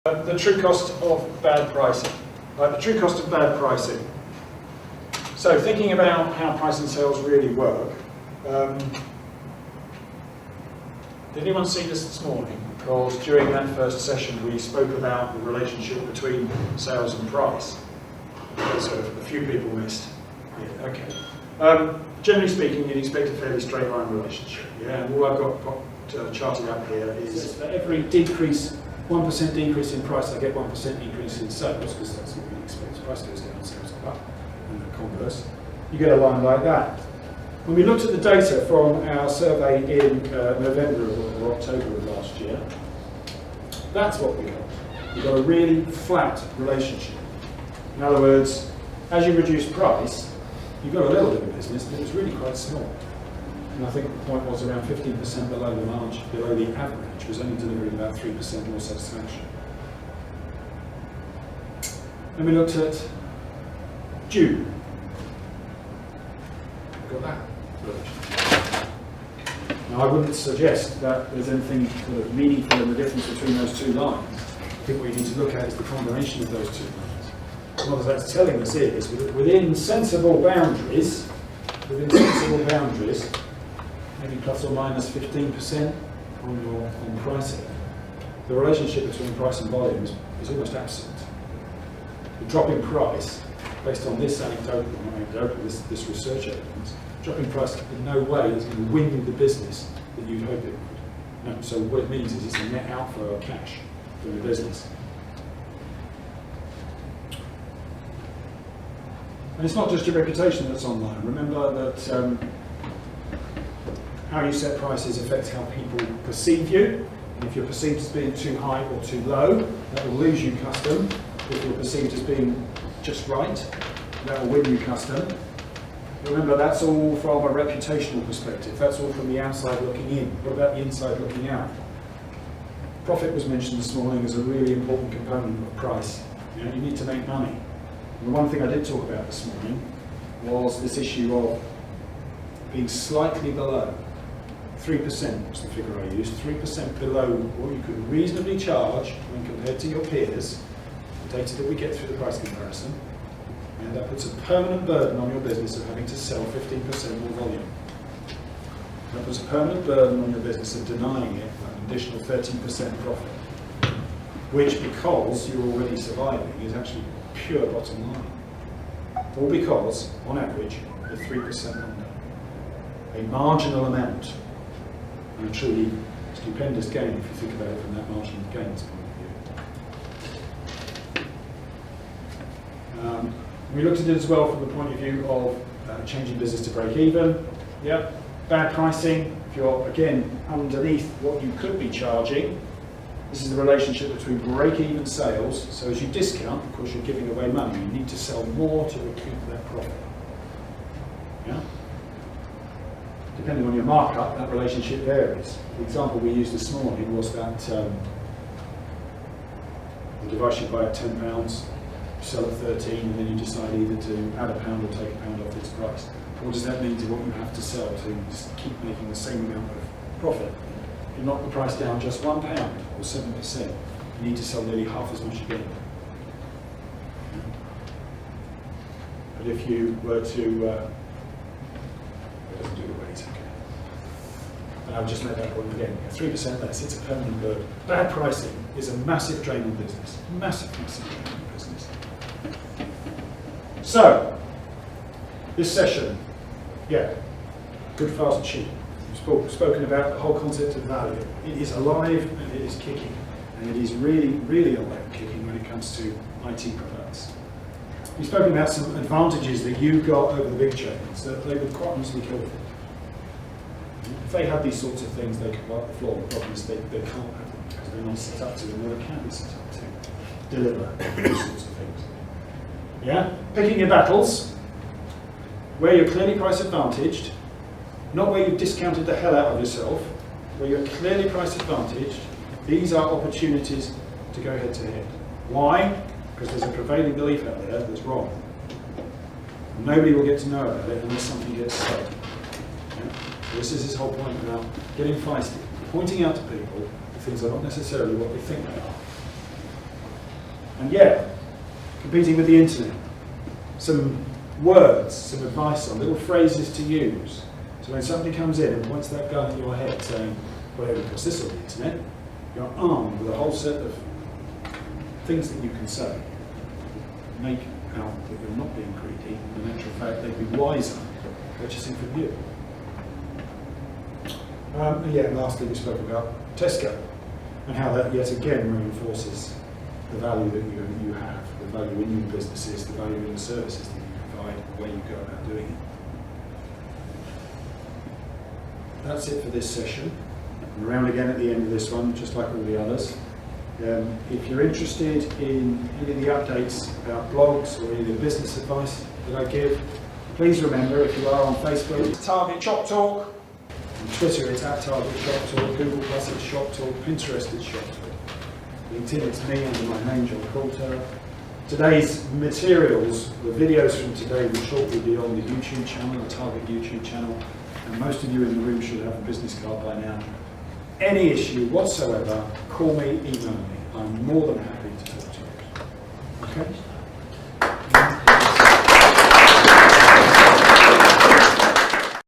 The true cost of bad pricing. The true cost of bad pricing. So thinking about how price and sales really work, did anyone see this morning? Because during that first session we spoke about the relationship between sales and price. So a few people missed. Yeah, okay. Generally speaking, you'd expect a fairly straight line relationship. Yeah, and all I've got charted up here is for every decrease, 1% decrease in price, I get 1% increase in sales, because that's what we expect. Price goes down, sales go up, and the converse. You get a line like that. When we looked at the data from our survey in November or October of last year, that's what we got. We got a really flat relationship. In other words, as you reduce price, you've got a little bit of business, but it's really quite small. And I think the point was around 15% below the margin, below the average, was only delivering about 3% more satisfaction. Then we looked at June. We've got that relationship. Now I wouldn't suggest that there's anything sort of meaningful in the difference between those two lines. I think what you need to look at is the combination of those two lines. What that's telling us is, within sensible boundaries, maybe plus or minus 15% on pricing, the relationship between price and volume is almost absent. The drop in price, based on this this research evidence, dropping price in no way is going to win you the business that you'd hope it would. No, so what it means is it's a net outflow of cash for the business. And it's not just your reputation that's online. Remember that how you set prices affects how people perceive you. And if you're perceived as being too high or too low, that will lose you custom. If you're perceived as being just right, that will win you custom. Remember, that's all from a reputational perspective. That's all from the outside looking in. What about the inside looking out? Profit was mentioned this morning as a really important component of price. You need to make money. And the one thing I did talk about this morning was this issue of being slightly below. 3% was the figure I used, 3% below what you could reasonably charge when compared to your peers, the data that we get through the price comparison, and that puts a permanent burden on your business of having to sell 15% more volume. That puts a permanent burden on your business of denying it an additional 13% profit, which, because you're already surviving, is actually pure bottom line. All because, on average, you're 3% under. A marginal amount, and a truly stupendous gain if you think about it from that marginal gains point of view. We looked at it as well from the point of view of changing business to break even. Yeah, bad pricing, if you're again underneath what you could be charging. This is the relationship between break-even sales. So as you discount, of course, you're giving away money. You need to sell more to recoup that profit. Yeah? Depending on your markup, that relationship varies. The example we used this morning was that the device you buy at £10, you sell at 13, and then you decide either to add a pound or take a pound off its price. What does that mean to what you have to sell to just keep making the same amount of profit? If you knock the price down just £1 or 7%, you need to sell nearly half as much again. But if you were to, it doesn't do the weight, okay. And I'll just make that point again. 3% less, it's a permanent burden. Bad pricing is a massive drain on business. Massive drain on business. So, this session, yeah, good, fast, cheap. We've spoken about the whole concept of value. It is alive and it is kicking. And it is really, really alive and kicking when it comes to IT products. We've spoken about some advantages that you've got over the big chains that they would quite honestly kill for. If they had these sorts of things, they could wipe the floor. The problem is they can't have them because they're not set up to, and never can be set up to deliver these sorts of things. Yeah? Picking your battles, where you're clearly price advantaged, not where you've discounted the hell out of yourself, where you're clearly price advantaged. These are opportunities to go head to head. Why? Because there's a prevailing belief out there that's wrong. Nobody will get to know about it unless something gets said. Yeah? So this is his whole point about getting feisty, pointing out to people that things are not necessarily what they think they are. And yeah, competing with the internet. Some words, some advice on, little phrases to use. So when somebody comes in and points that gun at your head saying, well, what's this on the internet? You're armed with a whole set of things that you can say. Make out that you're not being greedy. In actual fact, they'd be wiser purchasing from you. And yeah, and lastly, we spoke about Tesco and how that yet again reinforces the value that you have, the value in your businesses, the value in the services that you provide, the way you go about doing it. That's it for this session. I'm around again at the end of this one, just like all the others. If you're interested in any of the updates about blogs or any of the business advice that I give, please remember, if you are on Facebook, it's Target Shop Talk. On Twitter, it's @Target Shop Talk. Google Plus, it's Shop Talk. Pinterest, it's Shop Talk. LinkedIn, it's me under my name, John Coulter. Today's materials, the videos from today will shortly be on the YouTube channel, the Target YouTube channel, and most of you in the room should have a business card by now. Any issue whatsoever, call me, email me. I'm more than happy to talk to you. Okay?